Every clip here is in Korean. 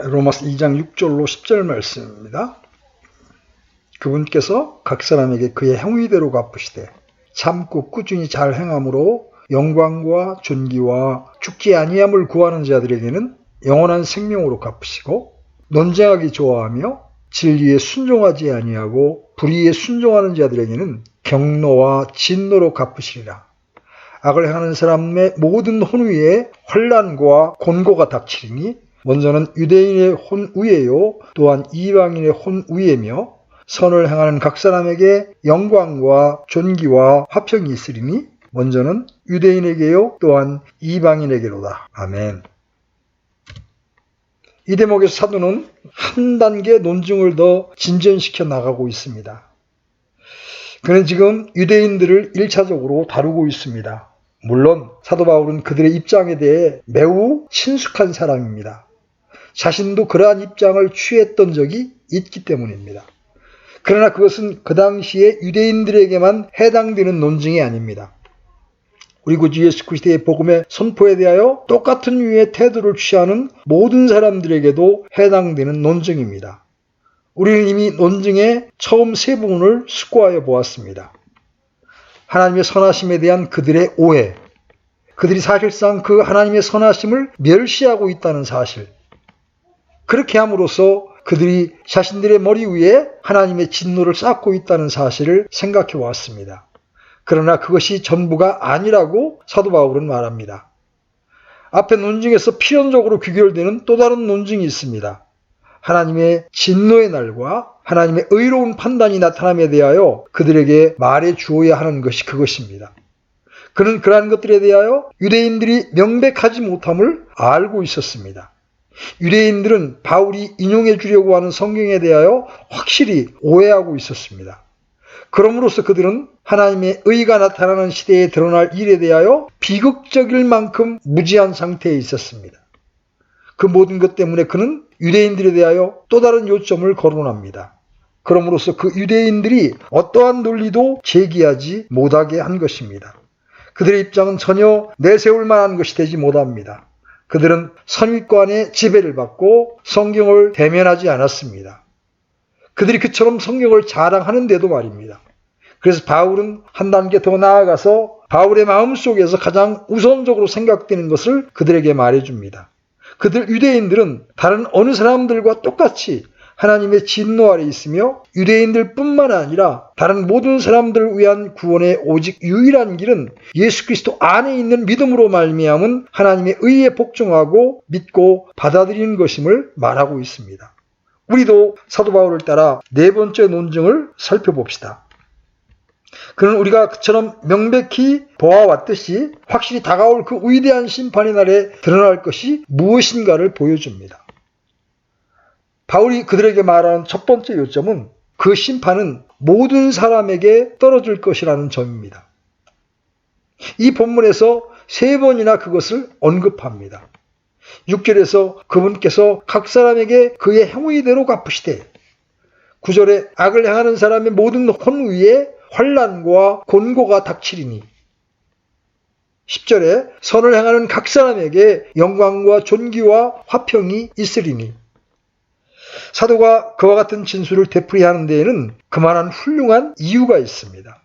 로마서 2장 6절로 10절 말씀입니다. 그분께서 각 사람에게 그의 행위대로 갚으시되 참고 꾸준히 잘 행함으로 영광과 존귀와 죽지 아니함을 구하는 자들에게는 영원한 생명으로 갚으시고 논쟁하기 좋아하며 진리에 순종하지 아니하고 불의에 순종하는 자들에게는 경노와 진노로 갚으시리라. 악을 행하는 사람의 모든 혼위에 환난과 곤고가 닥치리니 먼저는 유대인의 혼위에요 또한 이방인의 혼위에며 선을 행하는 각 사람에게 영광과 존귀와 화평이 있으리니 먼저는 유대인에게요 또한 이방인에게로다. 아멘. 이 대목에서 사도는 한 단계 논증을 더 진전시켜 나가고 있습니다. 그는 지금 유대인들을 1차적으로 다루고 있습니다. 물론 사도 바울은 그들의 입장에 대해 매우 친숙한 사람입니다. 자신도 그러한 입장을 취했던 적이 있기 때문입니다. 그러나 그것은 그 당시에 유대인들에게만 해당되는 논증이 아닙니다. 우리 구주 예수 그리스도의 복음의 선포에 대하여 똑같은 유의 태도를 취하는 모든 사람들에게도 해당되는 논증입니다. 우리는 이미 논증의 처음 세 부분을 숙고하여 보았습니다. 하나님의 선하심에 대한 그들의 오해, 그들이 사실상 그 하나님의 선하심을 멸시하고 있다는 사실, 그렇게 함으로써 그들이 자신들의 머리 위에 하나님의 진노를 쌓고 있다는 사실을 생각해 왔습니다. 그러나 그것이 전부가 아니라고 사도 바울은 말합니다. 앞에 논증에서 필연적으로 귀결되는 또 다른 논증이 있습니다. 하나님의 진노의 날과 하나님의 의로운 판단이 나타남에 대하여 그들에게 말해 주어야 하는 것이 그것입니다. 그는 그러한 것들에 대하여 유대인들이 명백하지 못함을 알고 있었습니다. 유대인들은 바울이 인용해 주려고 하는 성경에 대하여 확실히 오해하고 있었습니다. 그럼으로써 그들은 하나님의 의가 나타나는 시대에 드러날 일에 대하여 비극적일 만큼 무지한 상태에 있었습니다. 그 모든 것 때문에 그는 유대인들에 대하여 또 다른 요점을 거론합니다. 그럼으로써 그 유대인들이 어떠한 논리도 제기하지 못하게 한 것입니다. 그들의 입장은 전혀 내세울 만한 것이 되지 못합니다. 그들은 선입관의 지배를 받고 성경을 대면하지 않았습니다. 그들이 그처럼 성경을 자랑하는데도 말입니다. 그래서 바울은 한 단계 더 나아가서 바울의 마음속에서 가장 우선적으로 생각되는 것을 그들에게 말해줍니다. 그들 유대인들은 다른 어느 사람들과 똑같이 하나님의 진노 아래 있으며 유대인들뿐만 아니라 다른 모든 사람들을 위한 구원의 오직 유일한 길은 예수 그리스도 안에 있는 믿음으로 말미암은 하나님의 의에 복종하고 믿고 받아들이는 것임을 말하고 있습니다. 우리도 사도 바울을 따라 네 번째 논증을 살펴봅시다. 그는 우리가 그처럼 명백히 보아왔듯이 확실히 다가올 그 위대한 심판의 날에 드러날 것이 무엇인가를 보여줍니다. 바울이 그들에게 말하는 첫 번째 요점은 그 심판은 모든 사람에게 떨어질 것이라는 점입니다. 이 본문에서 세 번이나 그것을 언급합니다. 6절에서 그분께서 각 사람에게 그의 행위대로 갚으시되 9절에 악을 행하는 사람의 모든 혼 위에 환난과 곤고가 닥치리니 10절에 선을 행하는 각 사람에게 영광과 존귀와 화평이 있으리니 사도가 그와 같은 진술을 되풀이하는 데에는 그만한 훌륭한 이유가 있습니다.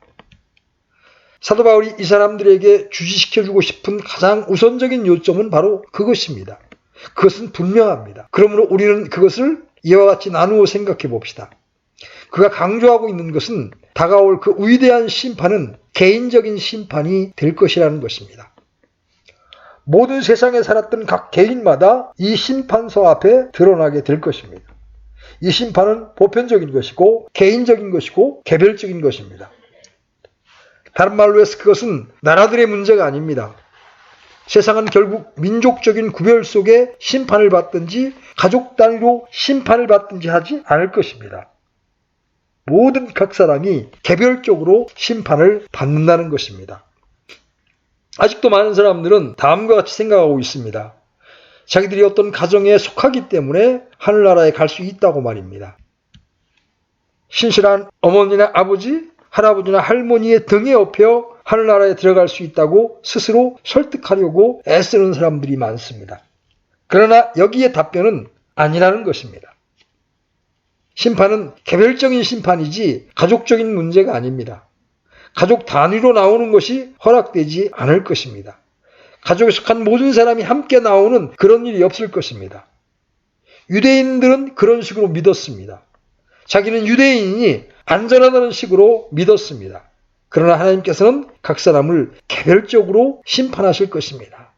사도 바울이 이 사람들에게 주지시켜주고 싶은 가장 우선적인 요점은 바로 그것입니다. 그것은 분명합니다. 그러므로 우리는 그것을 이와 같이 나누어 생각해 봅시다. 그가 강조하고 있는 것은 다가올 그 위대한 심판은 개인적인 심판이 될 것이라는 것입니다. 모든 세상에 살았던 각 개인마다 이 심판서 앞에 드러나게 될 것입니다. 이 심판은 보편적인 것이고 개인적인 것이고 개별적인 것입니다. 다른 말로 해서 그것은 나라들의 문제가 아닙니다. 세상은 결국 민족적인 구별 속에 심판을 받든지 가족 단위로 심판을 받든지 하지 않을 것입니다. 모든 각 사람이 개별적으로 심판을 받는다는 것입니다. 아직도 많은 사람들은 다음과 같이 생각하고 있습니다. 자기들이 어떤 가정에 속하기 때문에 하늘나라에 갈 수 있다고 말입니다. 신실한 어머니나 아버지, 할아버지나 할머니의 등에 업혀 하늘나라에 들어갈 수 있다고 스스로 설득하려고 애쓰는 사람들이 많습니다. 그러나 여기에 답변은 아니라는 것입니다. 심판은 개별적인 심판이지 가족적인 문제가 아닙니다. 가족 단위로 나오는 것이 허락되지 않을 것입니다. 가족에 속한 모든 사람이 함께 나오는 그런 일이 없을 것입니다. 유대인들은 그런 식으로 믿었습니다. 자기는 유대인이 안전하다는 식으로 믿었습니다. 그러나 하나님께서는 각 사람을 개별적으로 심판하실 것입니다.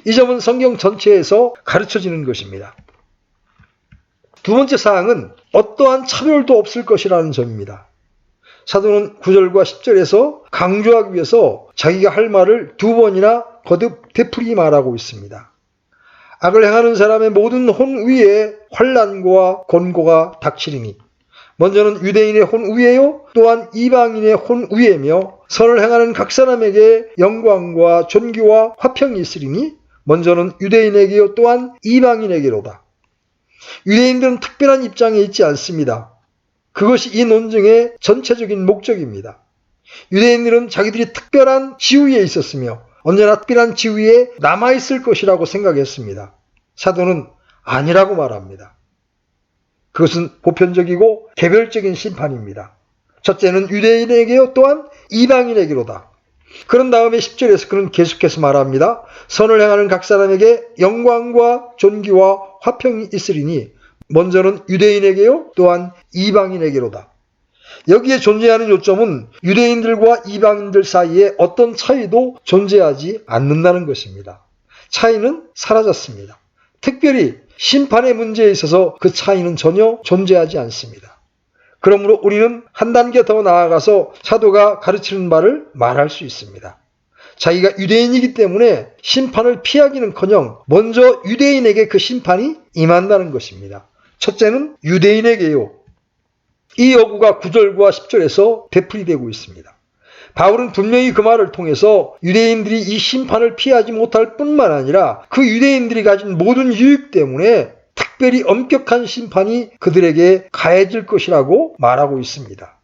이 점은 성경 전체에서 가르쳐지는 것입니다. 두 번째 사항은 어떠한 차별도 없을 것이라는 점입니다. 사도는 9절과 10절에서 강조하기 위해서 자기가 할 말을 두 번이나 거듭 되풀이 말하고 있습니다. 악을 행하는 사람의 모든 혼 위에 환난과 곤고가 닥치리니 먼저는 유대인의 혼 위에요 또한 이방인의 혼 위에며 선을 행하는 각 사람에게 영광과 존귀와 화평이 있으리니 먼저는 유대인에게요 또한 이방인에게로다. 유대인들은 특별한 입장에 있지 않습니다. 그것이 이 논증의 전체적인 목적입니다. 유대인들은 자기들이 특별한 지위에 있었으며 언제나 특별한 지위에 남아있을 것이라고 생각했습니다. 사도는 아니라고 말합니다. 그것은 보편적이고 개별적인 심판입니다. 첫째는 유대인에게요 또한 이방인에게로다. 그런 다음에 10절에서 그는 계속해서 말합니다. 선을 행하는 각 사람에게 영광과 존귀와 화평이 있으리니 먼저는 유대인에게요 또한 이방인에게로다. 여기에 존재하는 요점은 유대인들과 이방인들 사이에 어떤 차이도 존재하지 않는다는 것입니다. 차이는 사라졌습니다. 특별히 심판의 문제에 있어서 그 차이는 전혀 존재하지 않습니다. 그러므로 우리는 한 단계 더 나아가서 사도가 가르치는 바를 말할 수 있습니다. 자기가 유대인이기 때문에 심판을 피하기는커녕 먼저 유대인에게 그 심판이 임한다는 것입니다. 첫째는 유대인에게요. 이 요구가 9절과 10절에서 되풀이되고 있습니다. 바울은 분명히 그 말을 통해서 유대인들이 이 심판을 피하지 못할 뿐만 아니라 그 유대인들이 가진 모든 유익 때문에 특별히 엄격한 심판이 그들에게 가해질 것이라고 말하고 있습니다.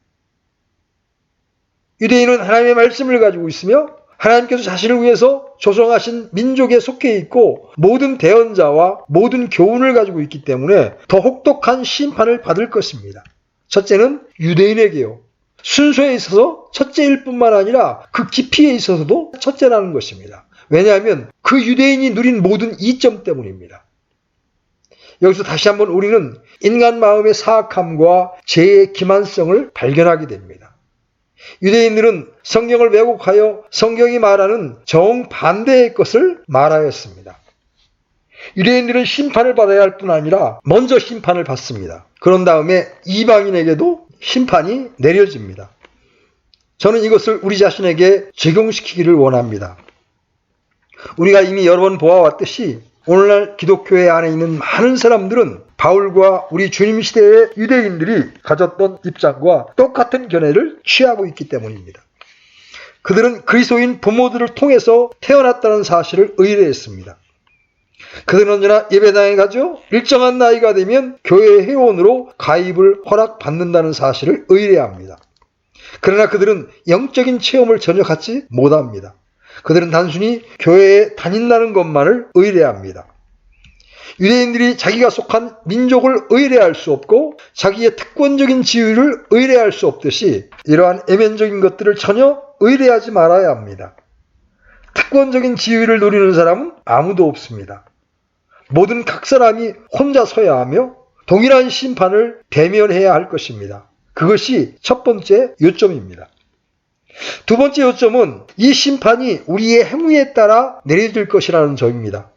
유대인은 하나님의 말씀을 가지고 있으며 하나님께서 자신을 위해서 조성하신 민족에 속해 있고 모든 대언자와 모든 교훈을 가지고 있기 때문에 더 혹독한 심판을 받을 것입니다. 첫째는 유대인에게요. 순서에 있어서 첫째일 뿐만 아니라 그 깊이에 있어서도 첫째라는 것입니다. 왜냐하면 그 유대인이 누린 모든 이점 때문입니다. 여기서 다시 한번 우리는 인간 마음의 사악함과 죄의 기만성을 발견하게 됩니다. 유대인들은 성경을 왜곡하여 성경이 말하는 정반대의 것을 말하였습니다. 유대인들은 심판을 받아야 할 뿐 아니라 먼저 심판을 받습니다. 그런 다음에 이방인에게도 심판이 내려집니다. 저는 이것을 우리 자신에게 적용시키기를 원합니다. 우리가 이미 여러 번 보아왔듯이 오늘날 기독교회 안에 있는 많은 사람들은 바울과 우리 주님 시대의 유대인들이 가졌던 입장과 똑같은 견해를 취하고 있기 때문입니다. 그들은 그리스도인 부모들을 통해서 태어났다는 사실을 의뢰했습니다. 그들은 언제나 예배당에 가죠. 일정한 나이가 되면 교회 회원으로 가입을 허락받는다는 사실을 의뢰합니다. 그러나 그들은 영적인 체험을 전혀 갖지 못합니다. 그들은 단순히 교회에 다닌다는 것만을 의뢰합니다. 유대인들이 자기가 속한 민족을 의뢰할 수 없고 자기의 특권적인 지위를 의뢰할 수 없듯이 이러한 애면적인 것들을 전혀 의뢰하지 말아야 합니다. 특권적인 지위를 누리는 사람은 아무도 없습니다. 모든 각 사람이 혼자 서야 하며 동일한 심판을 대면해야 할 것입니다. 그것이 첫 번째 요점입니다. 두 번째 요점은 이 심판이 우리의 행위에 따라 내려질 것이라는 점입니다.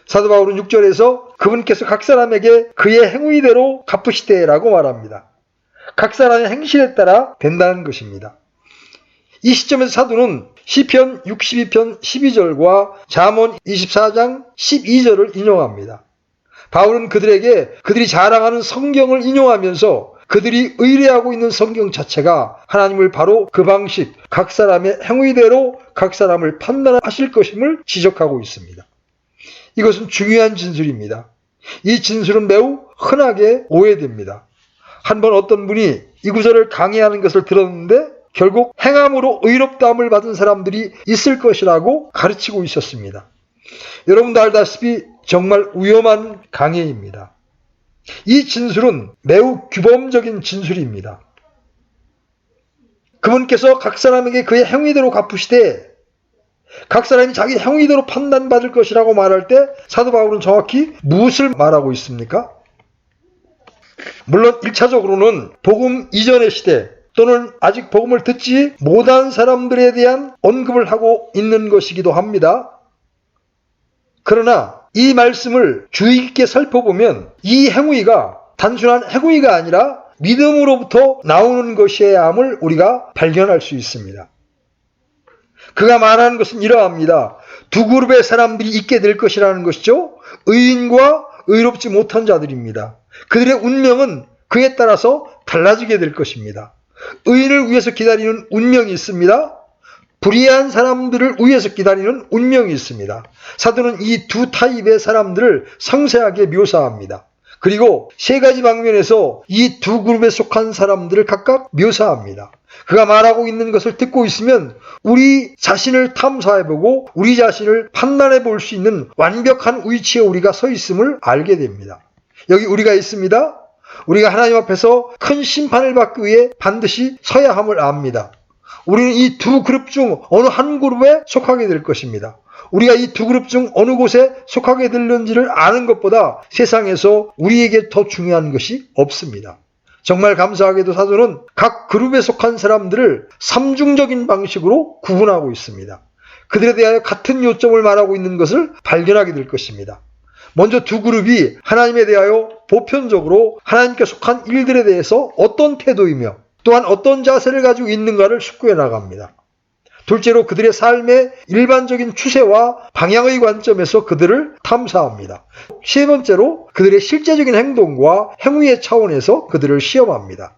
사도 바울은 6절에서 그분께서 각 사람에게 그의 행위대로 갚으시되라고 말합니다. 각 사람의 행실에 따라 된다는 것입니다. 이 시점에서 사도는 시편 62편 12절과 잠언 24장 12절을 인용합니다. 바울은 그들에게 그들이 자랑하는 성경을 인용하면서 그들이 의뢰하고 있는 성경 자체가 하나님을 바로 그 방식, 각 사람의 행위대로 각 사람을 판단하실 것임을 지적하고 있습니다. 이것은 중요한 진술입니다. 이 진술은 매우 흔하게 오해됩니다. 한번 어떤 분이 이 구절을 강의하는 것을 들었는데 결국 행함으로 의롭다함을 받은 사람들이 있을 것이라고 가르치고 있었습니다. 여러분도 알다시피 정말 위험한 강해입니다. 이 진술은 매우 규범적인 진술입니다. 그분께서 각 사람에게 그의 행위대로 갚으시되 각 사람이 자기 행위대로 판단받을 것이라고 말할 때 사도 바울은 정확히 무엇을 말하고 있습니까? 물론 1차적으로는 복음 이전의 시대 또는 아직 복음을 듣지 못한 사람들에 대한 언급을 하고 있는 것이기도 합니다. 그러나 이 말씀을 주의 깊게 살펴보면 이 행위가 단순한 행위가 아니라 믿음으로부터 나오는 것이어야 함을 우리가 발견할 수 있습니다. 그가 말하는 것은 이러합니다. 두 그룹의 사람들이 있게 될 것이라는 것이죠. 의인과 의롭지 못한 자들입니다. 그들의 운명은 그에 따라서 달라지게 될 것입니다. 의인을 위해서 기다리는 운명이 있습니다. 불의한 사람들을 위해서 기다리는 운명이 있습니다. 사도는 이 두 타입의 사람들을 상세하게 묘사합니다. 그리고 세 가지 방면에서 이 두 그룹에 속한 사람들을 각각 묘사합니다. 그가 말하고 있는 것을 듣고 있으면 우리 자신을 탐사해보고 우리 자신을 판단해 볼 수 있는 완벽한 위치에 우리가 서 있음을 알게 됩니다. 여기 우리가 있습니다. 우리가 하나님 앞에서 큰 심판을 받기 위해 반드시 서야 함을 압니다. 우리는 이 두 그룹 중 어느 한 그룹에 속하게 될 것입니다. 우리가 이 두 그룹 중 어느 곳에 속하게 될는지를 아는 것보다 세상에서 우리에게 더 중요한 것이 없습니다. 정말 감사하게도 사도는 각 그룹에 속한 사람들을 삼중적인 방식으로 구분하고 있습니다. 그들에 대하여 같은 요점을 말하고 있는 것을 발견하게 될 것입니다. 먼저 두 그룹이 하나님에 대하여 보편적으로 하나님께 속한 일들에 대해서 어떤 태도이며 또한 어떤 자세를 가지고 있는가를 숙고해 나갑니다. 둘째로 그들의 삶의 일반적인 추세와 방향의 관점에서 그들을 탐사합니다. 세 번째로 그들의 실제적인 행동과 행위의 차원에서 그들을 시험합니다.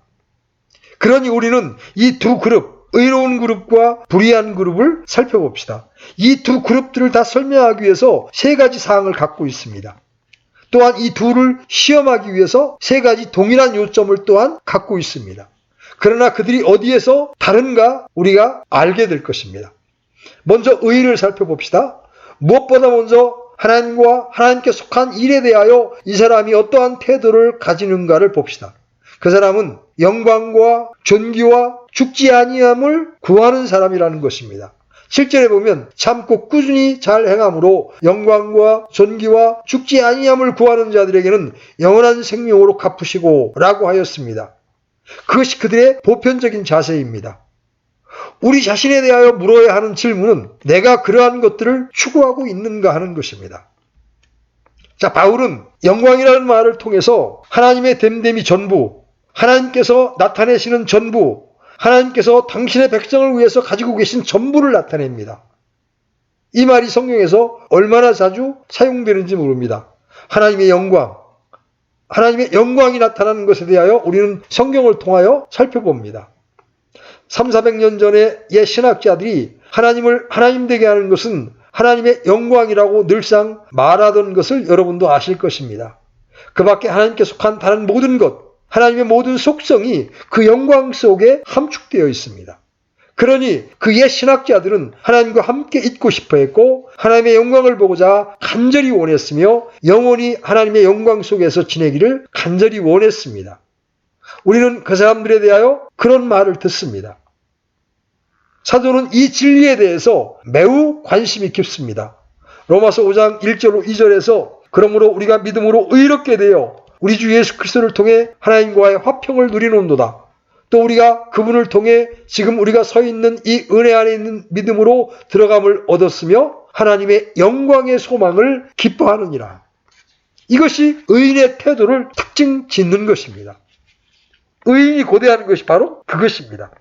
그러니 우리는 이 두 그룹, 의로운 그룹과 불의한 그룹을 살펴봅시다. 이 두 그룹들을 다 설명하기 위해서 세 가지 사항을 갖고 있습니다. 또한 이 둘을 시험하기 위해서 세 가지 동일한 요점을 또한 갖고 있습니다. 그러나 그들이 어디에서 다른가 우리가 알게 될 것입니다. 먼저 의를 살펴봅시다. 무엇보다 먼저 하나님과 하나님께 속한 일에 대하여 이 사람이 어떠한 태도를 가지는가를 봅시다. 그 사람은 영광과 존귀와 죽지 아니함을 구하는 사람이라는 것입니다. 7절에 보면 참고 꾸준히 잘 행함으로 영광과 존귀와 죽지 아니함을 구하는 자들에게는 영원한 생명으로 갚으시고 라고 하였습니다. 그것이 그들의 보편적인 자세입니다. 우리 자신에 대하여 물어야 하는 질문은 내가 그러한 것들을 추구하고 있는가 하는 것입니다. 자, 바울은 영광이라는 말을 통해서 하나님의 됨됨이 전부, 하나님께서 나타내시는 전부, 하나님께서 당신의 백성을 위해서 가지고 계신 전부를 나타냅니다. 이 말이 성경에서 얼마나 자주 사용되는지 모릅니다. 하나님의 영광이 나타나는 것에 대하여 우리는 성경을 통하여 살펴봅니다. 300~400년 전에 옛 신학자들이 하나님을 하나님 되게 하는 것은 하나님의 영광이라고 늘상 말하던 것을 여러분도 아실 것입니다. 그 밖에 하나님께 속한 다른 모든 것, 하나님의 모든 속성이 그 영광 속에 함축되어 있습니다. 그러니 그 옛 신학자들은 하나님과 함께 있고 싶어 했고 하나님의 영광을 보고자 간절히 원했으며 영원히 하나님의 영광 속에서 지내기를 간절히 원했습니다. 우리는 그 사람들에 대하여 그런 말을 듣습니다. 사도는 이 진리에 대해서 매우 관심이 깊습니다. 로마서 5장 1절 2절에서 그러므로 우리가 믿음으로 의롭게 되어 우리 주 예수 그리스도를 통해 하나님과의 화평을 누리는도다. 또 우리가 그분을 통해 지금 우리가 서 있는 이 은혜 안에 있는 믿음으로 들어감을 얻었으며 하나님의 영광의 소망을 기뻐하느니라. 이것이 의인의 태도를 특징 짓는 것입니다. 의인이 고대하는 것이 바로 그것입니다.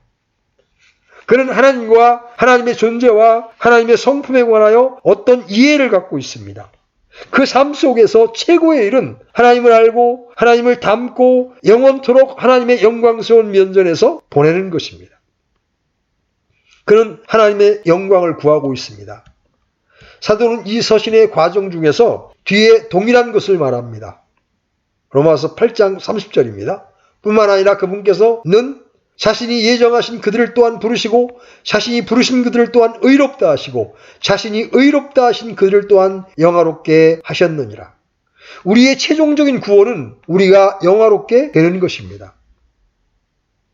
그는 하나님과 하나님의 존재와 하나님의 성품에 관하여 어떤 이해를 갖고 있습니다. 그 삶 속에서 최고의 일은 하나님을 알고 하나님을 닮고 영원토록 하나님의 영광스러운 면전에서 보내는 것입니다. 그는 하나님의 영광을 구하고 있습니다. 사도는 이 서신의 과정 중에서 뒤에 동일한 것을 말합니다. 로마서 8장 30절입니다. 뿐만 아니라 그분께서는 자신이 예정하신 그들을 또한 부르시고 자신이 부르신 그들을 또한 의롭다 하시고 자신이 의롭다 하신 그들을 또한 영화롭게 하셨느니라. 우리의 최종적인 구원은 우리가 영화롭게 되는 것입니다.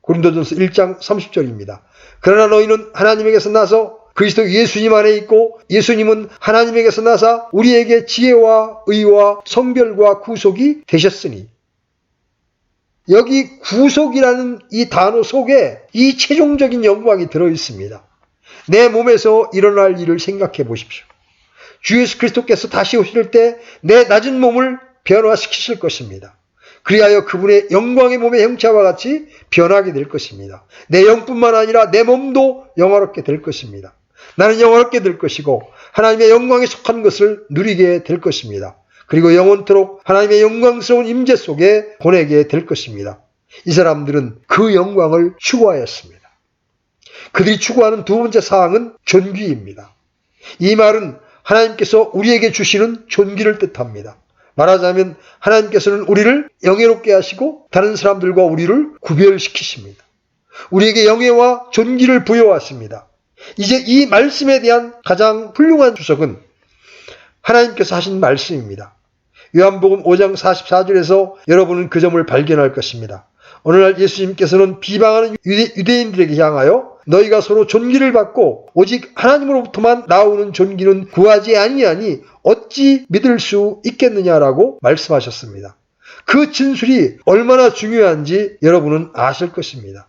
고린도전서 1장 30절입니다. 그러나 너희는 하나님에게서 나서 그리스도 예수님 안에 있고 예수님은 하나님에게서 나사 우리에게 지혜와 의와 성별과 구속이 되셨으니, 여기 구속이라는 이 단어 속에 이 최종적인 영광이 들어있습니다. 내 몸에서 일어날 일을 생각해 보십시오. 주 예수 그리스도께서 다시 오실 때 내 낮은 몸을 변화시키실 것입니다. 그리하여 그분의 영광의 몸의 형체와 같이 변하게 될 것입니다. 내 영뿐만 아니라 내 몸도 영화롭게 될 것입니다. 나는 영화롭게 될 것이고 하나님의 영광에 속한 것을 누리게 될 것입니다. 그리고 영원토록 하나님의 영광스러운 임재 속에 보내게 될 것입니다. 이 사람들은 그 영광을 추구하였습니다. 그들이 추구하는 두 번째 사항은 존귀입니다. 이 말은 하나님께서 우리에게 주시는 존귀를 뜻합니다. 말하자면 하나님께서는 우리를 영예롭게 하시고 다른 사람들과 우리를 구별시키십니다. 우리에게 영예와 존귀를 부여하십니다. 이제 이 말씀에 대한 가장 훌륭한 주석은 하나님께서 하신 말씀입니다. 요한복음 5장 44절에서 여러분은 그 점을 발견할 것입니다. 오늘날 예수님께서는 비방하는 유대인들에게 향하여 너희가 서로 존귀를 받고 오직 하나님으로부터만 나오는 존귀는 구하지 아니하니 어찌 믿을 수 있겠느냐라고 말씀하셨습니다. 그 진술이 얼마나 중요한지 여러분은 아실 것입니다.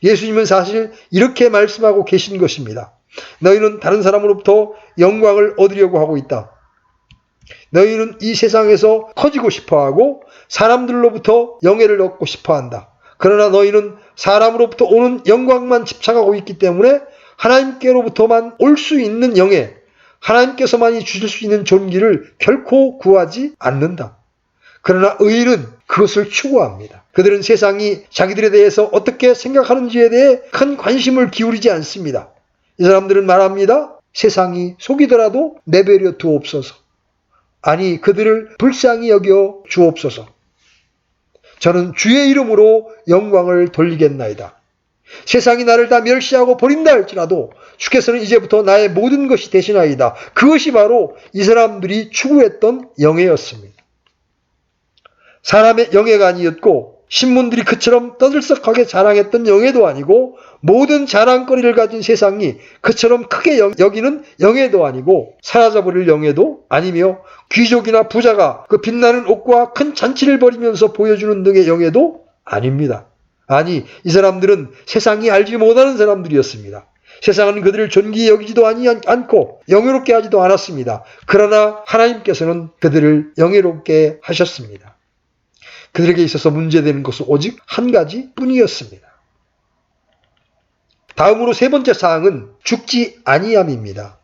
예수님은 사실 이렇게 말씀하고 계신 것입니다. 너희는 다른 사람으로부터 영광을 얻으려고 하고 있다. 너희는 이 세상에서 커지고 싶어하고 사람들로부터 영예를 얻고 싶어한다. 그러나 너희는 사람으로부터 오는 영광만 집착하고 있기 때문에 하나님께로부터만 올 수 있는 영예, 하나님께서만이 주실 수 있는 존귀를 결코 구하지 않는다. 그러나 의인은 그것을 추구합니다. 그들은 세상이 자기들에 대해서 어떻게 생각하는지에 대해 큰 관심을 기울이지 않습니다. 이 사람들은 말합니다. 세상이 속이더라도 내버려 두옵소서. 아니, 그들을 불쌍히 여겨 주옵소서. 저는 주의 이름으로 영광을 돌리겠나이다. 세상이 나를 다 멸시하고 버린다 할지라도 주께서는 이제부터 나의 모든 것이 되시나이다. 그것이 바로 이 사람들이 추구했던 영예였습니다. 사람의 영예가 아니었고 신문들이 그처럼 떠들썩하게 자랑했던 영예도 아니고 모든 자랑거리를 가진 세상이 그처럼 크게 여기는 영예도 아니고 사라져버릴 영예도 아니며 귀족이나 부자가 그 빛나는 옷과 큰 잔치를 벌이면서 보여주는 등의 영예도 아닙니다. 아니, 이 사람들은 세상이 알지 못하는 사람들이었습니다. 세상은 그들을 존귀히 여기지도 않고 영예롭게 하지도 않았습니다. 그러나 하나님께서는 그들을 영예롭게 하셨습니다. 그들에게 있어서 문제되는 것은 오직 한 가지 뿐이었습니다. 다음으로 세 번째 사항은 죽지 아니함입니다.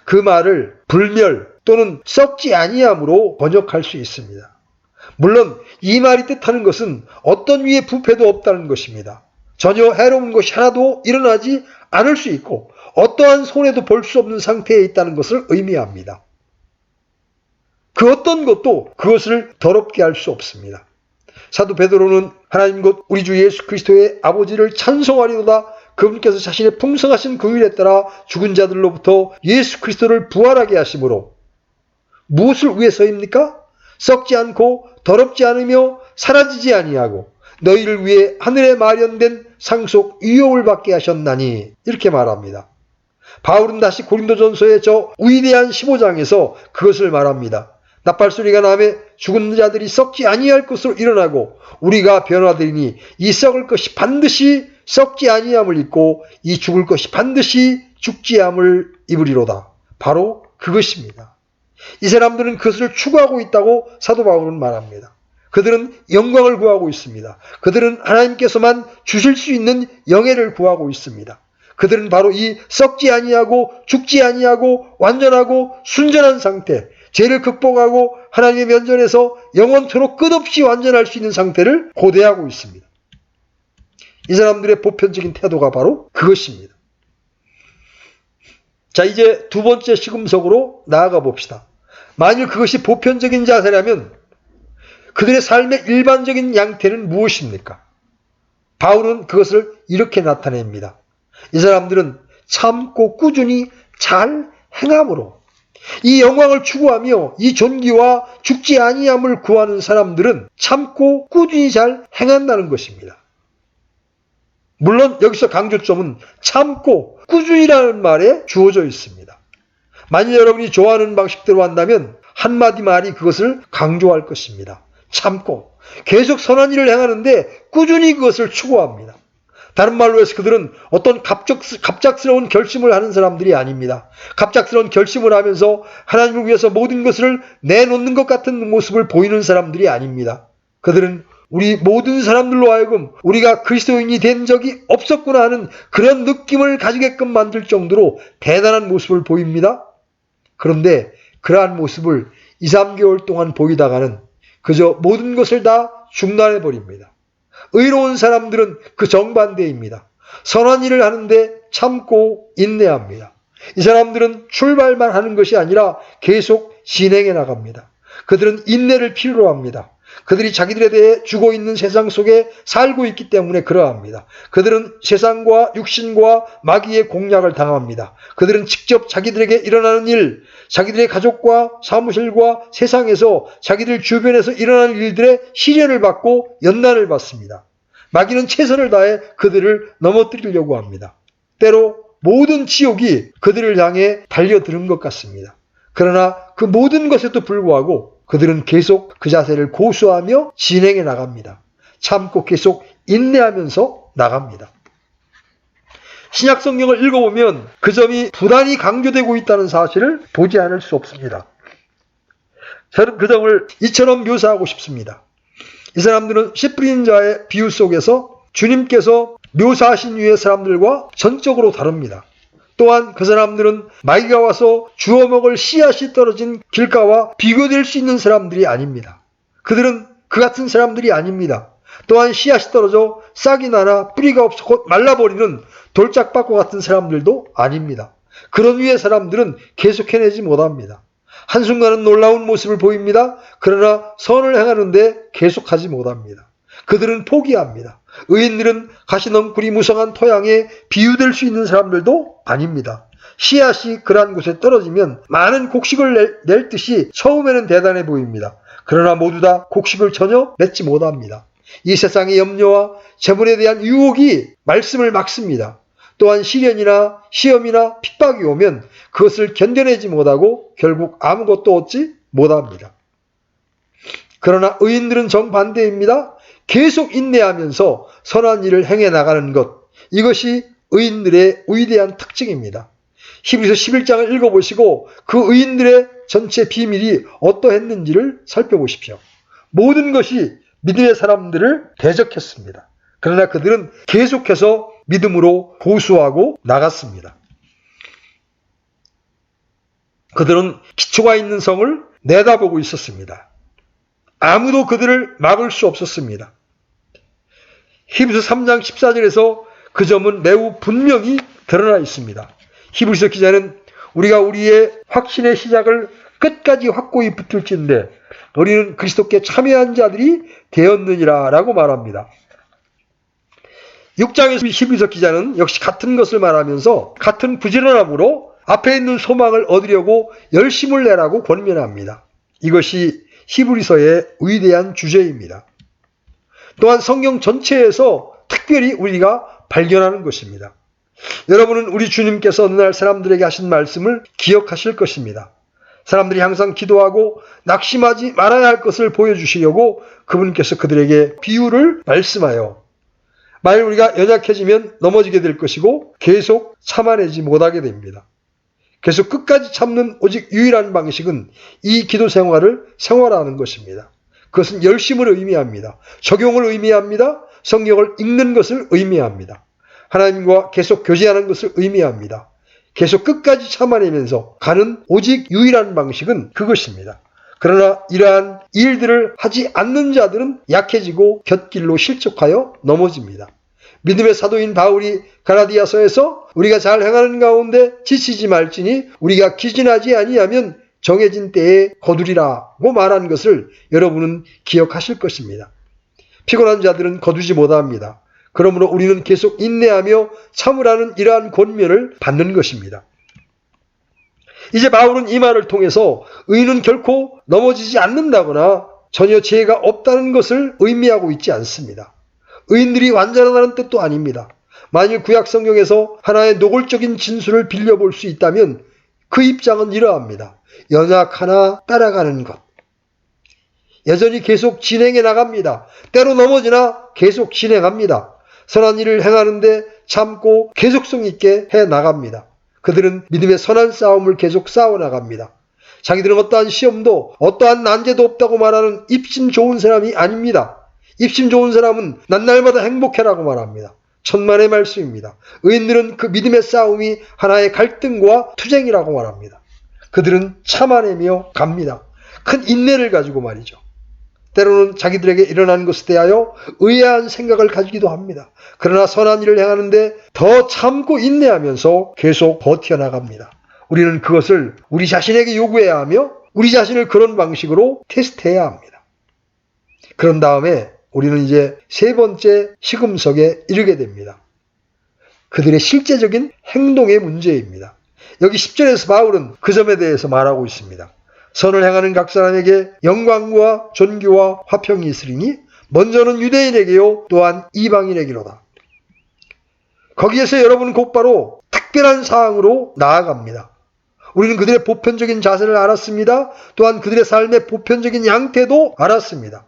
그 말을 불멸 또는 썩지 아니함으로 번역할 수 있습니다. 물론 이 말이 뜻하는 것은 어떤 위의 부패도 없다는 것입니다. 전혀 해로운 것이 하나도 일어나지 않을 수 있고 어떠한 손해도 볼 수 없는 상태에 있다는 것을 의미합니다. 그 어떤 것도 그것을 더럽게 할 수 없습니다. 사도 베드로는 하나님 곧 우리 주 예수 그리스도의 아버지를 찬송하리로다. 그분께서 자신의 풍성하신 긍휼에 따라 죽은 자들로부터 예수 그리스도를 부활하게 하심으로 무엇을 위해서입니까? 썩지 않고 더럽지 않으며 사라지지 아니하고 너희를 위해 하늘에 마련된 상속 유업을 받게 하셨나니, 이렇게 말합니다. 바울은 다시 고린도전서의 저 위대한 15장에서 그것을 말합니다. 나팔소리가 나매 죽은 자들이 썩지 아니할 것으로 일어나고 우리가 변화되리니 이 썩을 것이 반드시 썩지 아니함을 입고 이 죽을 것이 반드시 죽지 않음을 입으리로다. 바로 그것입니다. 이 사람들은 그것을 추구하고 있다고 사도 바울은 말합니다. 그들은 영광을 구하고 있습니다. 그들은 하나님께서만 주실 수 있는 영예를 구하고 있습니다. 그들은 바로 이 썩지 아니하고 죽지 아니하고 완전하고 순전한 상태, 죄를 극복하고 하나님의 면전에서 영원토록 끝없이 완전할 수 있는 상태를 고대하고 있습니다. 이 사람들의 보편적인 태도가 바로 그것입니다. 자, 이제 두 번째 시금석으로 나아가 봅시다. 만일 그것이 보편적인 자세라면 그들의 삶의 일반적인 양태는 무엇입니까? 바울은 그것을 이렇게 나타냅니다. 이 사람들은 참고 꾸준히 잘 행함으로 이 영광을 추구하며 이 존귀와 죽지 아니함을 구하는 사람들은 참고 꾸준히 잘 행한다는 것입니다. 물론 여기서 강조점은 참고 꾸준히라는 말에 주어져 있습니다. 만일 여러분이 좋아하는 방식대로 한다면 한마디 말이 그것을 강조할 것입니다. 참고 계속 선한 일을 행하는데 꾸준히 그것을 추구합니다. 다른 말로 해서 그들은 어떤 갑작스러운 결심을 하는 사람들이 아닙니다. 갑작스러운 결심을 하면서 하나님을 위해서 모든 것을 내놓는 것 같은 모습을 보이는 사람들이 아닙니다. 그들은 우리 모든 사람들로 하여금 우리가 그리스도인이 된 적이 없었구나 하는 그런 느낌을 가지게끔 만들 정도로 대단한 모습을 보입니다. 그런데 그러한 모습을 2, 3개월 동안 보이다가는 그저 모든 것을 다 중단해버립니다. 의로운 사람들은 그 정반대입니다. 선한 일을 하는데 참고 인내합니다. 이 사람들은 출발만 하는 것이 아니라 계속 진행해 나갑니다. 그들은 인내를 필요로 합니다. 그들이 자기들에 대해 주고 있는 세상 속에 살고 있기 때문에 그러합니다. 그들은 세상과 육신과 마귀의 공략을 당합니다. 그들은 직접 자기들에게 일어나는 일, 자기들의 가족과 사무실과 세상에서 자기들 주변에서 일어나는 일들의 시련을 받고 연난을 받습니다. 마귀는 최선을 다해 그들을 넘어뜨리려고 합니다. 때로 모든 지옥이 그들을 향해 달려드는 것 같습니다. 그러나 그 모든 것에도 불구하고 그들은 계속 그 자세를 고수하며 진행해 나갑니다. 참고 계속 인내하면서 나갑니다. 신약 성경을 읽어보면 그 점이 부단히 강조되고 있다는 사실을 보지 않을 수 없습니다. 저는 그 점을 이처럼 묘사하고 싶습니다. 이 사람들은 씨 뿌린 자의 비유 속에서 주님께서 묘사하신 유의 사람들과 전적으로 다릅니다. 또한 그 사람들은 마귀가 와서 주워 먹을 씨앗이 떨어진 길가와 비교될 수 있는 사람들이 아닙니다. 그들은 그 같은 사람들이 아닙니다. 또한 씨앗이 떨어져 싹이 나나 뿌리가 없어 곧 말라버리는 돌짝밭과 같은 사람들도 아닙니다. 그런 위의 사람들은 계속 해내지 못합니다. 한순간은 놀라운 모습을 보입니다. 그러나 선을 행하는데 계속하지 못합니다. 그들은 포기합니다. 의인들은 가시넝쿨이 무성한 토양에 비유될 수 있는 사람들도 아닙니다. 씨앗이 그러한 곳에 떨어지면 많은 곡식을 낼 듯이 처음에는 대단해 보입니다. 그러나 모두 다 곡식을 전혀 맺지 못합니다. 이 세상의 염려와 재물에 대한 유혹이 말씀을 막습니다. 또한 시련이나 시험이나 핍박이 오면 그것을 견뎌내지 못하고 결국 아무것도 얻지 못합니다. 그러나 의인들은 정반대입니다. 계속 인내하면서 선한 일을 행해 나가는 것, 이것이 의인들의 위대한 특징입니다. 히브리서 11장을 읽어보시고 그 의인들의 전체 비밀이 어떠했는지를 살펴보십시오. 모든 것이 믿음의 사람들을 대적했습니다. 그러나 그들은 계속해서 믿음으로 고수하고 나갔습니다. 그들은 기초가 있는 성을 내다보고 있었습니다. 아무도 그들을 막을 수 없었습니다. 히브리서 3장 14절에서 그 점은 매우 분명히 드러나 있습니다. 히브리서 기자는 우리가 우리의 확신의 시작을 끝까지 확고히 붙들진대 우리는 그리스도께 참여한 자들이 되었느니라 라고 말합니다. 6장에서 히브리서 기자는 역시 같은 것을 말하면서 같은 부지런함으로 앞에 있는 소망을 얻으려고 열심을 내라고 권면합니다. 이것이 히브리서의 위대한 주제입니다. 또한 성경 전체에서 특별히 우리가 발견하는 것입니다. 여러분은 우리 주님께서 어느 날 사람들에게 하신 말씀을 기억하실 것입니다. 사람들이 항상 기도하고 낙심하지 말아야 할 것을 보여주시려고 그분께서 그들에게 비유를 말씀하여 만일 우리가 연약해지면 넘어지게 될 것이고 계속 참아내지 못하게 됩니다. 계속 끝까지 참는 오직 유일한 방식은 이 기도 생활을 생활하는 것입니다. 그것은 열심을 의미합니다. 적용을 의미합니다. 성경을 읽는 것을 의미합니다. 하나님과 계속 교제하는 것을 의미합니다. 계속 끝까지 참아내면서 가는 오직 유일한 방식은 그것입니다. 그러나 이러한 일들을 하지 않는 자들은 약해지고 곁길로 실족하여 넘어집니다. 믿음의 사도인 바울이 갈라디아서에서 우리가 잘 행하는 가운데 지치지 말지니 우리가 기진하지 아니하면 정해진 때에 거두리라고 말한 것을 여러분은 기억하실 것입니다. 피곤한 자들은 거두지 못합니다. 그러므로 우리는 계속 인내하며 참으라는 이러한 권면을 받는 것입니다. 이제 바울은 이 말을 통해서 의인은 결코 넘어지지 않는다거나 전혀 죄가 없다는 것을 의미하고 있지 않습니다. 의인들이 완전하다는 뜻도 아닙니다. 만일 구약 성경에서 하나의 노골적인 진술을 빌려볼 수 있다면 그 입장은 이러합니다. 연약하나 따라가는 것. 여전히 계속 진행해 나갑니다. 때로 넘어지나 계속 진행합니다. 선한 일을 행하는데 참고 계속성 있게 해 나갑니다. 그들은 믿음의 선한 싸움을 계속 싸워 나갑니다. 자기들은 어떠한 시험도 어떠한 난제도 없다고 말하는 입심 좋은 사람이 아닙니다. 입심 좋은 사람은 날마다 행복해라고 말합니다. 천만의 말씀입니다. 의인들은 그 믿음의 싸움이 하나의 갈등과 투쟁이라고 말합니다. 그들은 참아내며 갑니다. 큰 인내를 가지고 말이죠. 때로는 자기들에게 일어나는 것에 대하여 의아한 생각을 가지기도 합니다. 그러나 선한 일을 행하는데 더 참고 인내하면서 계속 버텨나갑니다. 우리는 그것을 우리 자신에게 요구해야 하며 우리 자신을 그런 방식으로 테스트해야 합니다. 그런 다음에 우리는 이제 세 번째 시금석에 이르게 됩니다. 그들의 실제적인 행동의 문제입니다. 여기 10절에서 바울은 그 점에 대해서 말하고 있습니다. 선을 행하는 각 사람에게 영광과 존귀와 화평이 있으리니 먼저는 유대인에게요 또한 이방인에게로다. 거기에서 여러분은 곧바로 특별한 사항으로 나아갑니다. 우리는 그들의 보편적인 자세를 알았습니다. 또한 그들의 삶의 보편적인 양태도 알았습니다.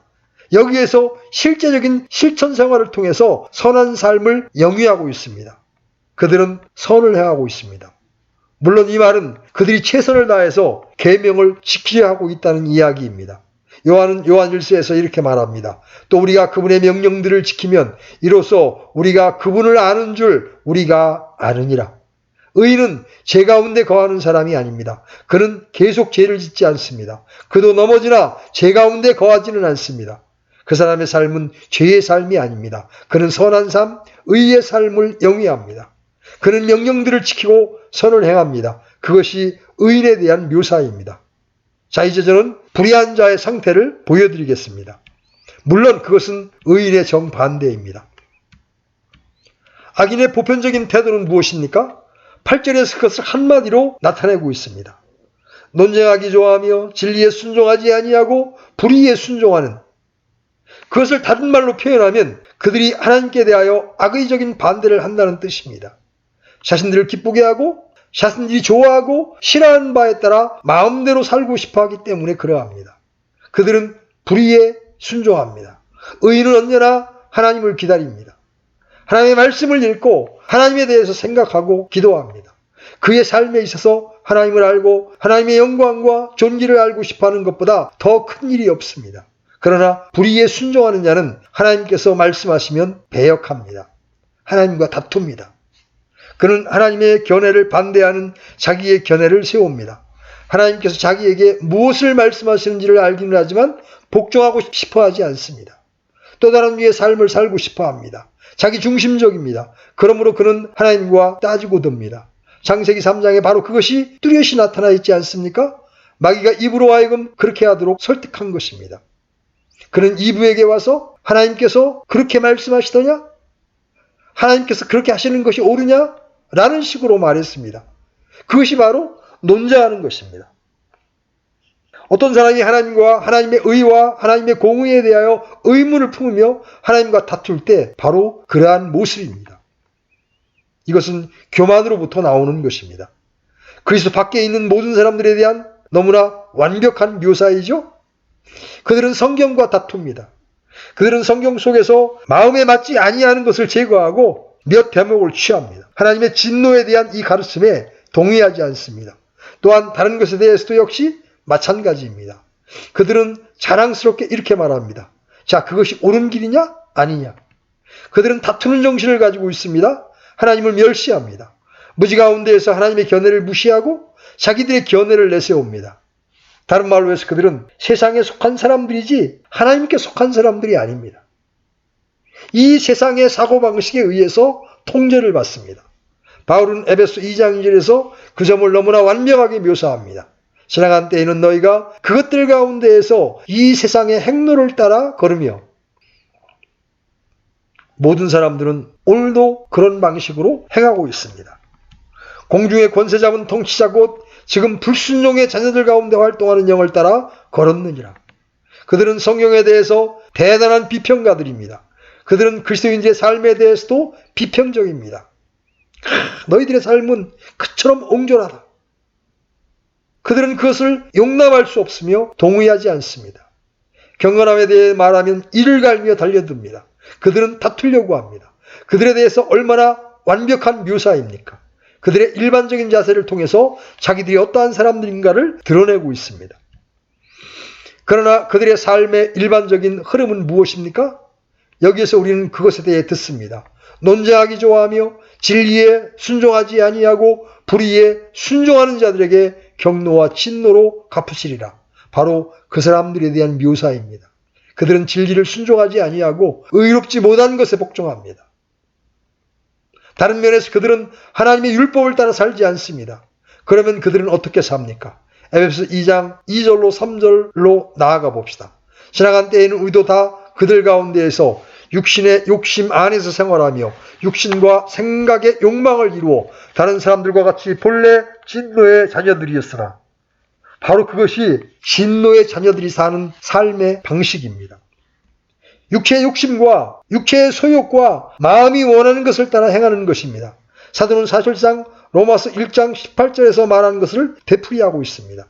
여기에서 실제적인 실천 생활을 통해서 선한 삶을 영위하고 있습니다. 그들은 선을 행하고 있습니다. 물론 이 말은 그들이 최선을 다해서 계명을 지키려 하고 있다는 이야기입니다. 요한은 요한일서에서 이렇게 말합니다. 또 우리가 그분의 명령들을 지키면 이로써 우리가 그분을 아는 줄 우리가 아느니라. 의인은 죄 가운데 거하는 사람이 아닙니다. 그는 계속 죄를 짓지 않습니다. 그도 넘어지나 죄 가운데 거하지는 않습니다. 그 사람의 삶은 죄의 삶이 아닙니다. 그는 선한 삶, 의의 삶을 영위합니다. 그는 명령들을 지키고 선을 행합니다. 그것이 의인에 대한 묘사입니다. 자, 이제 저는 불의한 자의 상태를 보여드리겠습니다. 물론 그것은 의인의 정반대입니다. 악인의 보편적인 태도는 무엇입니까? 8절에서 그것을 한마디로 나타내고 있습니다. 논쟁하기 좋아하며 진리에 순종하지 아니하고 불의에 순종하는, 그것을 다른 말로 표현하면 그들이 하나님께 대하여 악의적인 반대를 한다는 뜻입니다. 자신들을 기쁘게 하고 자신들이 좋아하고 싫어하는 바에 따라 마음대로 살고 싶어하기 때문에 그러합니다. 그들은 불의에 순종합니다. 의인은 언제나 하나님을 기다립니다. 하나님의 말씀을 읽고 하나님에 대해서 생각하고 기도합니다. 그의 삶에 있어서 하나님을 알고 하나님의 영광과 존귀를 알고 싶어하는 것보다 더 큰 일이 없습니다. 그러나 불의에 순종하는 자는 하나님께서 말씀하시면 배역합니다. 하나님과 다툽니다. 그는 하나님의 견해를 반대하는 자기의 견해를 세웁니다. 하나님께서 자기에게 무엇을 말씀하시는지를 알기는 하지만 복종하고 싶어 하지 않습니다. 또 다른 위의 삶을 살고 싶어 합니다. 자기 중심적입니다. 그러므로 그는 하나님과 따지고 듭니다. 창세기 3장에 바로 그것이 뚜렷이 나타나 있지 않습니까? 마귀가 이브로 하여금 그렇게 하도록 설득한 것입니다. 그는 이브에게 와서 하나님께서 그렇게 말씀하시더냐? 하나님께서 그렇게 하시는 것이 옳으냐? 라는 식으로 말했습니다. 그것이 바로 논쟁하는 것입니다. 어떤 사람이 하나님과 하나님의 의와 하나님의 공의에 대하여 의문을 품으며 하나님과 다툴 때 바로 그러한 모습입니다. 이것은 교만으로부터 나오는 것입니다. 그리스도 밖에 있는 모든 사람들에 대한 너무나 완벽한 묘사이죠. 그들은 성경과 다툽니다. 그들은 성경 속에서 마음에 맞지 아니하는 것을 제거하고 몇 대목을 취합니다. 하나님의 진노에 대한 이 가르침에 동의하지 않습니다. 또한 다른 것에 대해서도 역시 마찬가지입니다. 그들은 자랑스럽게 이렇게 말합니다. 자, 그것이 옳은 길이냐? 아니냐? 그들은 다투는 정신을 가지고 있습니다. 하나님을 멸시합니다. 무지 가운데에서 하나님의 견해를 무시하고 자기들의 견해를 내세웁니다. 다른 말로 해서 그들은 세상에 속한 사람들이지 하나님께 속한 사람들이 아닙니다. 이 세상의 사고방식에 의해서 통제를 받습니다. 바울은 에베소 2장 2절에서 그 점을 너무나 완벽하게 묘사합니다. 지나간 때에는 너희가 그것들 가운데에서 이 세상의 행로를 따라 걸으며, 모든 사람들은 오늘도 그런 방식으로 행하고 있습니다. 공중의 권세 잡은 통치자 곧 지금 불순종의 자녀들 가운데 활동하는 영을 따라 걸었느니라. 그들은 성경에 대해서 대단한 비평가들입니다. 그들은 그리스도인들의 삶에 대해서도 비평적입니다. 너희들의 삶은 그처럼 옹졸하다. 그들은 그것을 용납할 수 없으며 동의하지 않습니다. 경건함에 대해 말하면 이를 갈며 달려듭니다. 그들은 다투려고 합니다. 그들에 대해서 얼마나 완벽한 묘사입니까? 그들의 일반적인 자세를 통해서 자기들이 어떠한 사람들인가를 드러내고 있습니다. 그러나 그들의 삶의 일반적인 흐름은 무엇입니까? 여기에서 우리는 그것에 대해 듣습니다. 논쟁하기 좋아하며 진리에 순종하지 아니하고 불의에 순종하는 자들에게 경노와 진노로 갚으시리라. 바로 그 사람들에 대한 묘사입니다. 그들은 진리를 순종하지 아니하고 의롭지 못한 것에 복종합니다. 다른 면에서 그들은 하나님의 율법을 따라 살지 않습니다. 그러면 그들은 어떻게 삽니까? 에베소서 2장 2절로 3절로 나아가 봅시다. 지나간 때에는 우리도 다 그들 가운데에서 육신의 욕심 안에서 생활하며 육신과 생각의 욕망을 이루어 다른 사람들과 같이 본래 진노의 자녀들이었으나 바로 그것이 진노의 자녀들이 사는 삶의 방식입니다. 육체의 욕심과 육체의 소욕과 마음이 원하는 것을 따라 행하는 것입니다. 사도는 사실상 로마서 1장 18절에서 말하는 것을 되풀이하고 있습니다.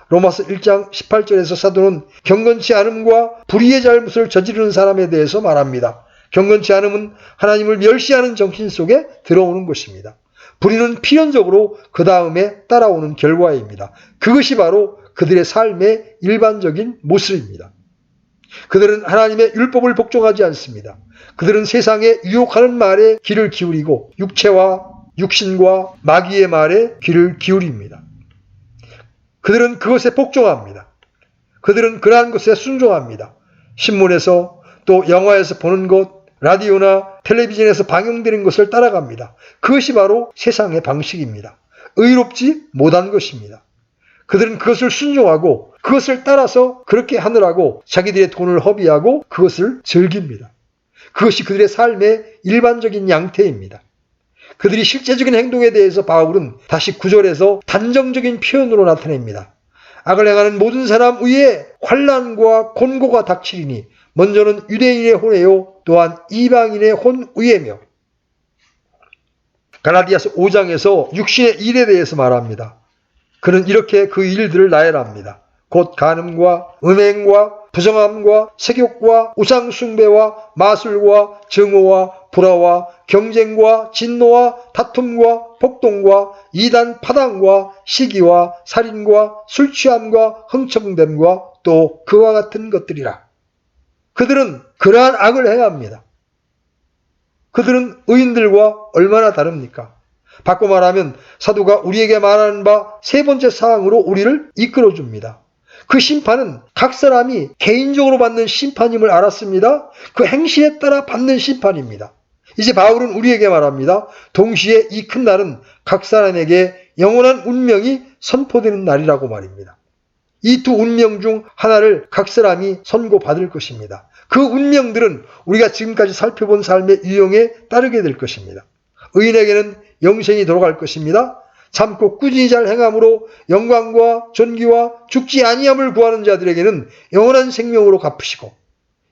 로마서 1장 18절에서 사도는 경건치 않음과 불의의 잘못을 저지르는 사람에 대해서 말합니다. 경건치 않음은 하나님을 멸시하는 정신 속에 들어오는 것입니다. 불의는 필연적으로 그 다음에 따라오는 결과입니다. 그것이 바로 그들의 삶의 일반적인 모습입니다. 그들은 하나님의 율법을 복종하지 않습니다. 그들은 세상에 유혹하는 말에 귀를 기울이고 육체와 육신과 마귀의 말에 귀를 기울입니다. 그들은 그것에 복종합니다. 그들은 그러한 것에 순종합니다. 신문에서 또 영화에서 보는 것, 라디오나 텔레비전에서 방영되는 것을 따라갑니다. 그것이 바로 세상의 방식입니다. 의롭지 못한 것입니다. 그들은 그것을 순종하고 그것을 따라서 그렇게 하느라고 자기들의 돈을 허비하고 그것을 즐깁니다. 그것이 그들의 삶의 일반적인 양태입니다. 그들이 실제적인 행동에 대해서 바울은 다시 9절에서 단정적인 표현으로 나타냅니다. 악을 행하는 모든 사람 위에 환난과 곤고가 닥치리니 먼저는 유대인의 혼에요 또한 이방인의 혼 위에며. 갈라디아서 5장에서 육신의 일에 대해서 말합니다. 그는 이렇게 그 일들을 나열합니다. 곧 간음과 음행과 부정함과 색욕과 우상숭배와 마술과 증오와 불화와 경쟁과 진노와 다툼과 폭동과 이단 파당과 시기와 살인과 술취함과 흥청됨과 또 그와 같은 것들이라. 그들은 그러한 악을 행합니다. 그들은 의인들과 얼마나 다릅니까? 바꿔 말하면 사도가 우리에게 말하는 바 세 번째 사항으로 우리를 이끌어줍니다. 그 심판은 각 사람이 개인적으로 받는 심판임을 알았습니다. 그 행실에 따라 받는 심판입니다. 이제 바울은 우리에게 말합니다. 동시에 이 큰 날은 각 사람에게 영원한 운명이 선포되는 날이라고 말입니다. 이 두 운명 중 하나를 각 사람이 선고받을 것입니다. 그 운명들은 우리가 지금까지 살펴본 삶의 유형에 따르게 될 것입니다. 의인에게는 영생이 돌아갈 것입니다. 참고 꾸준히 잘 행함으로 영광과 존귀와 죽지 아니함을 구하는 자들에게는 영원한 생명으로 갚으시고,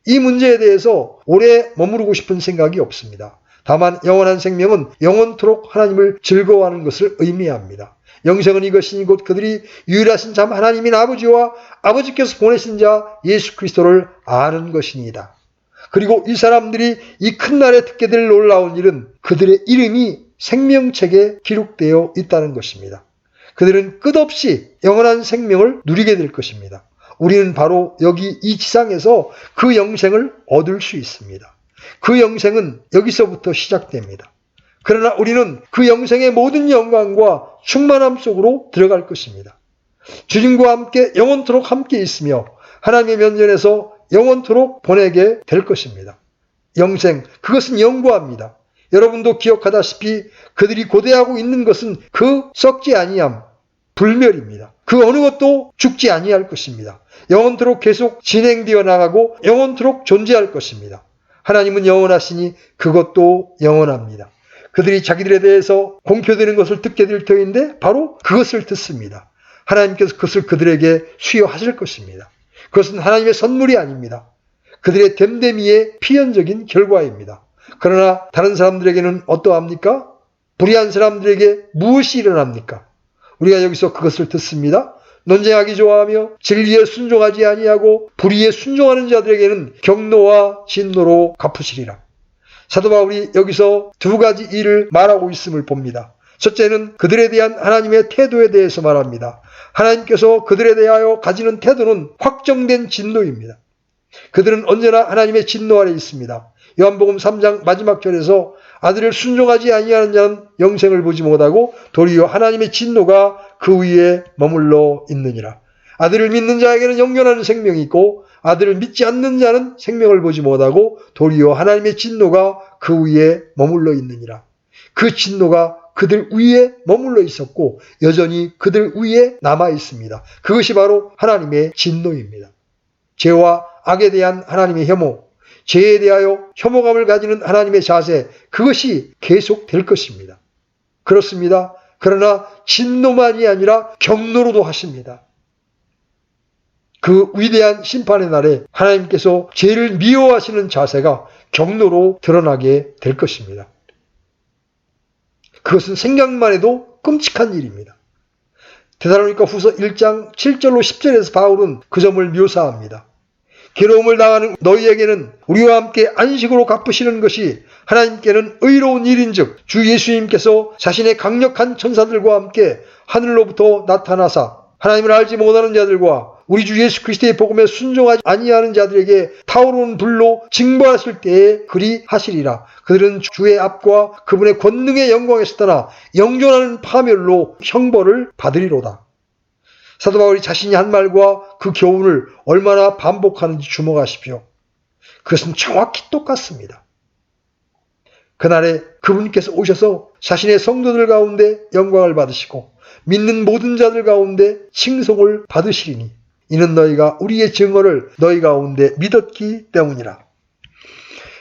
이 문제에 대해서 오래 머무르고 싶은 생각이 없습니다. 다만 영원한 생명은 영원토록 하나님을 즐거워하는 것을 의미합니다. 영생은 이것이니 곧 그들이 유일하신 참 하나님인 아버지와 아버지께서 보내신 자 예수 그리스도를 아는 것이니이다. 그리고 이 사람들이 이 큰 날에 듣게 될 놀라운 일은 그들의 이름이 생명책에 기록되어 있다는 것입니다. 그들은 끝없이 영원한 생명을 누리게 될 것입니다. 우리는 바로 여기 이 지상에서 그 영생을 얻을 수 있습니다. 그 영생은 여기서부터 시작됩니다. 그러나 우리는 그 영생의 모든 영광과 충만함 속으로 들어갈 것입니다. 주님과 함께 영원토록 함께 있으며 하나님의 면전에서 영원토록 보내게 될 것입니다. 영생, 그것은 영구합니다. 여러분도 기억하다시피 그들이 고대하고 있는 것은 그 썩지 아니함, 불멸입니다. 그 어느 것도 죽지 아니할 것입니다. 영원토록 계속 진행되어 나가고 영원토록 존재할 것입니다. 하나님은 영원하시니 그것도 영원합니다. 그들이 자기들에 대해서 공표되는 것을 듣게 될 터인데 바로 그것을 듣습니다. 하나님께서 그것을 그들에게 수여하실 것입니다. 그것은 하나님의 선물이 아닙니다. 그들의 됨됨이의 필연적인 결과입니다. 그러나 다른 사람들에게는 어떠합니까? 불의한 사람들에게 무엇이 일어납니까? 우리가 여기서 그것을 듣습니다. 논쟁하기 좋아하며 진리에 순종하지 아니하고 불의에 순종하는 자들에게는 경노와 진노로 갚으시리라. 사도 바울이 여기서 두 가지 일을 말하고 있음을 봅니다. 첫째는 그들에 대한 하나님의 태도에 대해서 말합니다. 하나님께서 그들에 대하여 가지는 태도는 확정된 진노입니다. 그들은 언제나 하나님의 진노 아래 있습니다. 요한복음 3장 마지막 절에서 아들을 순종하지 아니하는 자는 영생을 보지 못하고 도리어 하나님의 진노가 그 위에 머물러 있느니라. 아들을 믿는 자에게는 영원한 생명이 있고 아들을 믿지 않는 자는 생명을 보지 못하고 도리어 하나님의 진노가 그 위에 머물러 있느니라. 그 진노가 그들 위에 머물러 있었고 여전히 그들 위에 남아 있습니다. 그것이 바로 하나님의 진노입니다. 죄와 악에 대한 하나님의 혐오, 죄에 대하여 혐오감을 가지는 하나님의 자세, 그것이 계속될 것입니다. 그렇습니다. 그러나 진노만이 아니라 경노로도 하십니다. 그 위대한 심판의 날에 하나님께서 죄를 미워하시는 자세가 경노로 드러나게 될 것입니다. 그것은 생각만 해도 끔찍한 일입니다. 데살로니가 후서 1장 7절로 10절에서 바울은 그 점을 묘사합니다. 괴로움을 당하는 너희에게는 우리와 함께 안식으로 갚으시는 것이 하나님께는 의로운 일인즉 주 예수님께서 자신의 강력한 천사들과 함께 하늘로부터 나타나사 하나님을 알지 못하는 자들과 우리 주 예수 그리스도의 복음에 순종하지 아니하는 자들에게 타오르는 불로 징벌하실 때에 그리 하시리라. 그들은 주의 앞과 그분의 권능의 영광에서 떠나 영존하는 파멸로 형벌을 받으리로다. 사도 바울이 자신이 한 말과 그 교훈을 얼마나 반복하는지 주목하십시오. 그것은 정확히 똑같습니다. 그날에 그분께서 오셔서 자신의 성도들 가운데 영광을 받으시고 믿는 모든 자들 가운데 칭송을 받으시리니 이는 너희가 우리의 증언을 너희 가운데 믿었기 때문이라.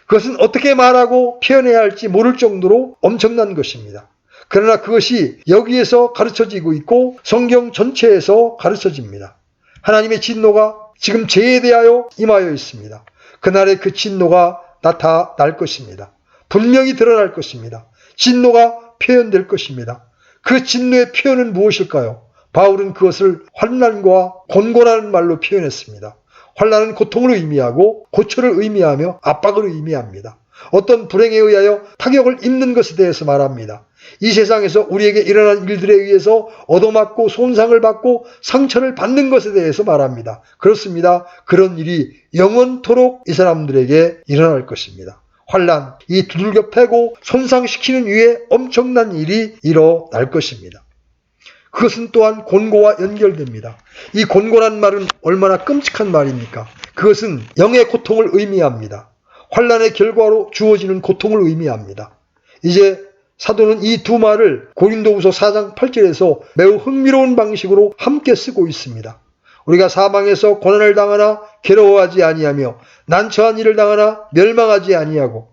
그것은 어떻게 말하고 표현해야 할지 모를 정도로 엄청난 것입니다. 그러나 그것이 여기에서 가르쳐지고 있고 성경 전체에서 가르쳐집니다. 하나님의 진노가 지금 죄에 대하여 임하여 있습니다. 그날에 그 진노가 나타날 것입니다. 분명히 드러날 것입니다. 진노가 표현될 것입니다. 그 진노의 표현은 무엇일까요? 바울은 그것을 환난과 곤고라는 말로 표현했습니다. 환난은 고통을 의미하고 고초를 의미하며 압박을 의미합니다. 어떤 불행에 의하여 타격을 입는 것에 대해서 말합니다. 이 세상에서 우리에게 일어난 일들에 의해서 얻어맞고 손상을 받고 상처를 받는 것에 대해서 말합니다. 그렇습니다. 그런 일이 영원토록 이 사람들에게 일어날 것입니다. 환난, 이 두들겨 패고 손상시키는 위에 엄청난 일이 일어날 것입니다. 그것은 또한 곤고와 연결됩니다. 이 곤고란 말은 얼마나 끔찍한 말입니까? 그것은 영의 고통을 의미합니다. 환난의 결과로 주어지는 고통을 의미합니다. 이제 사도는 이 두 말을 고린도후서 4장 8절에서 매우 흥미로운 방식으로 함께 쓰고 있습니다. 우리가 사망에서 고난을 당하나 괴로워하지 아니하며 난처한 일을 당하나 멸망하지 아니하고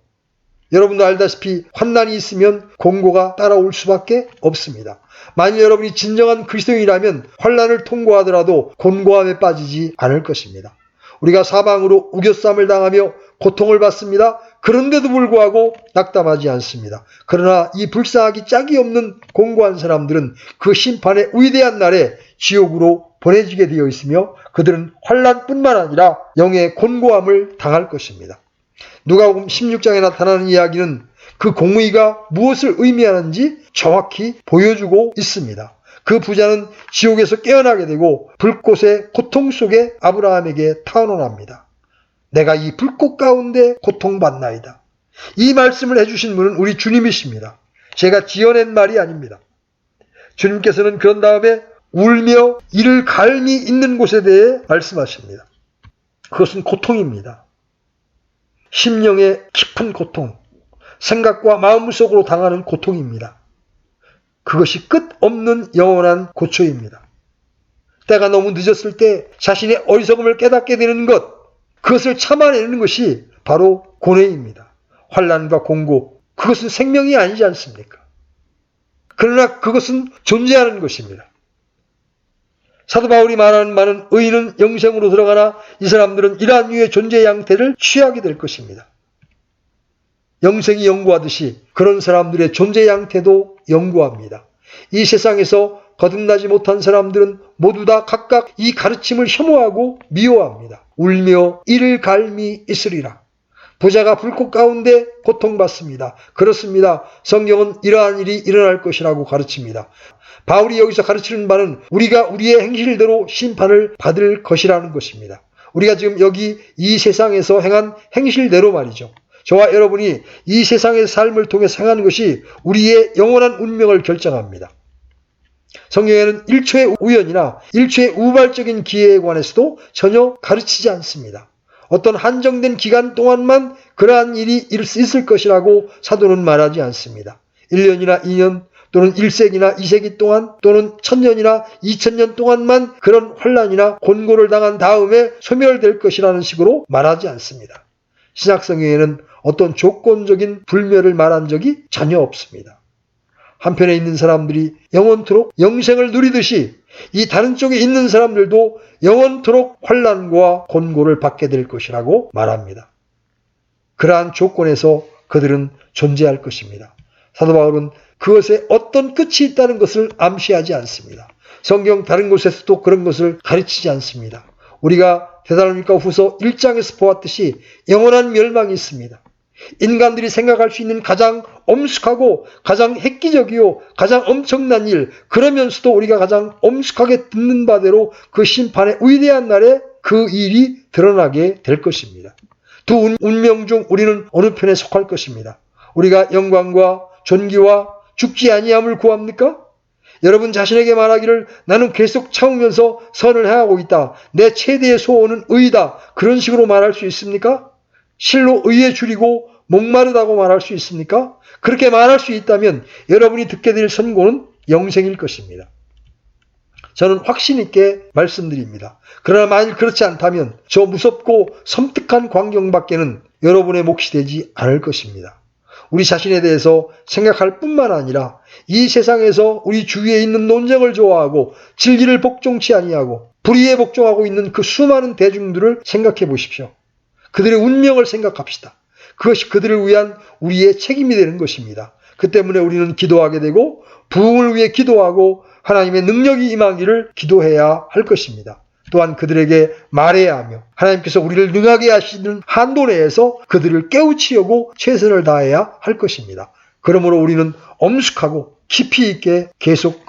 여러분도 알다시피 환난이 있으면 곤고가 따라올 수밖에 없습니다. 만일 여러분이 진정한 그리스도인이라면 환난을 통과하더라도 곤고함에 빠지지 않을 것입니다. 우리가 사방으로 우겨쌈을 당하며 고통을 받습니다. 그런데도 불구하고 낙담하지 않습니다. 그러나 이 불쌍하기 짝이 없는 곤고한 사람들은 그 심판의 위대한 날에 지옥으로 보내지게 되어 있으며 그들은 환난뿐만 아니라 영의 곤고함을 당할 것입니다. 누가복음 16장에 나타나는 이야기는 그 공의가 무엇을 의미하는지 정확히 보여주고 있습니다. 그 부자는 지옥에서 깨어나게 되고 불꽃의 고통 속에 아브라함에게 탄원합니다. 내가 이 불꽃 가운데 고통받나이다. 이 말씀을 해주신 분은 우리 주님이십니다. 제가 지어낸 말이 아닙니다. 주님께서는 그런 다음에 울며 이를 갈미 있는 곳에 대해 말씀하십니다. 그것은 고통입니다. 심령의 깊은 고통, 생각과 마음속으로 당하는 고통입니다. 그것이 끝없는 영원한 고초입니다. 때가 너무 늦었을 때 자신의 어리석음을 깨닫게 되는 것, 그것을 참아내는 것이 바로 고뇌입니다. 환난과 공고, 그것은 생명이 아니지 않습니까? 그러나 그것은 존재하는 것입니다. 사도 바울이 말하는 많은 의인은 영생으로 들어가나 이 사람들은 이러한 유의 존재 양태를 취하게 될 것입니다. 영생이 영구하듯이 그런 사람들의 존재 양태도 영구합니다. 이 세상에서 거듭나지 못한 사람들은 모두 다 각각 이 가르침을 혐오하고 미워합니다. 울며 이를 갈미 있으리라. 부자가 불꽃 가운데 고통받습니다. 그렇습니다. 성경은 이러한 일이 일어날 것이라고 가르칩니다. 바울이 여기서 가르치는 바는 우리가 우리의 행실대로 심판을 받을 것이라는 것입니다. 우리가 지금 여기 이 세상에서 행한 행실대로 말이죠. 저와 여러분이 이 세상의 삶을 통해 행하는 것이 우리의 영원한 운명을 결정합니다. 성경에는 일초의 우연이나 일초의 우발적인 기회에 관해서도 전혀 가르치지 않습니다. 어떤 한정된 기간 동안만 그러한 일이 있을 것이라고 사도는 말하지 않습니다. 1년이나 2년 또는 1세기나 2세기 동안 또는 1000년이나 2000년 동안만 그런 환난이나 곤고를 당한 다음에 소멸될 것이라는 식으로 말하지 않습니다. 신약성경에는 어떤 조건적인 불멸을 말한 적이 전혀 없습니다. 한편에 있는 사람들이 영원토록 영생을 누리듯이 이 다른 쪽에 있는 사람들도 영원토록 환난과 곤고를 받게 될 것이라고 말합니다. 그러한 조건에서 그들은 존재할 것입니다. 사도 바울은 그것에 어떤 끝이 있다는 것을 암시하지 않습니다. 성경 다른 곳에서도 그런 것을 가르치지 않습니다. 우리가 데살로니가 후서 1장에서 보았듯이 영원한 멸망이 있습니다. 인간들이 생각할 수 있는 가장 엄숙하고 가장 획기적이요 가장 엄청난 일, 그러면서도 우리가 가장 엄숙하게 듣는 바대로 그 심판의 위대한 날에 그 일이 드러나게 될 것입니다. 두 운명 중 우리는 어느 편에 속할 것입니다. 우리가 영광과 존귀와 죽지 아니함을 구합니까? 여러분 자신에게 말하기를 나는 계속 참으면서 선을 행하고 있다. 내 최대의 소원은 의다. 그런 식으로 말할 수 있습니까? 실로 의에 줄이고 목마르다고 말할 수 있습니까? 그렇게 말할 수 있다면 여러분이 듣게 될 선고는 영생일 것입니다. 저는 확신 있게 말씀드립니다. 그러나 만일 그렇지 않다면 저 무섭고 섬뜩한 광경밖에는 여러분의 몫이 되지 않을 것입니다. 우리 자신에 대해서 생각할 뿐만 아니라 이 세상에서 우리 주위에 있는 논쟁을 좋아하고 진리를 복종치 아니하고 불의에 복종하고 있는 그 수많은 대중들을 생각해 보십시오. 그들의 운명을 생각합시다. 그것이 그들을 위한 우리의 책임이 되는 것입니다. 그 때문에 우리는 기도하게 되고 부흥을 위해 기도하고 하나님의 능력이 임하기를 기도해야 할 것입니다. 또한 그들에게 말해야 하며 하나님께서 우리를 능하게 하시는 한도 내에서 그들을 깨우치려고 최선을 다해야 할 것입니다. 그러므로 우리는 엄숙하고 깊이 있게 계속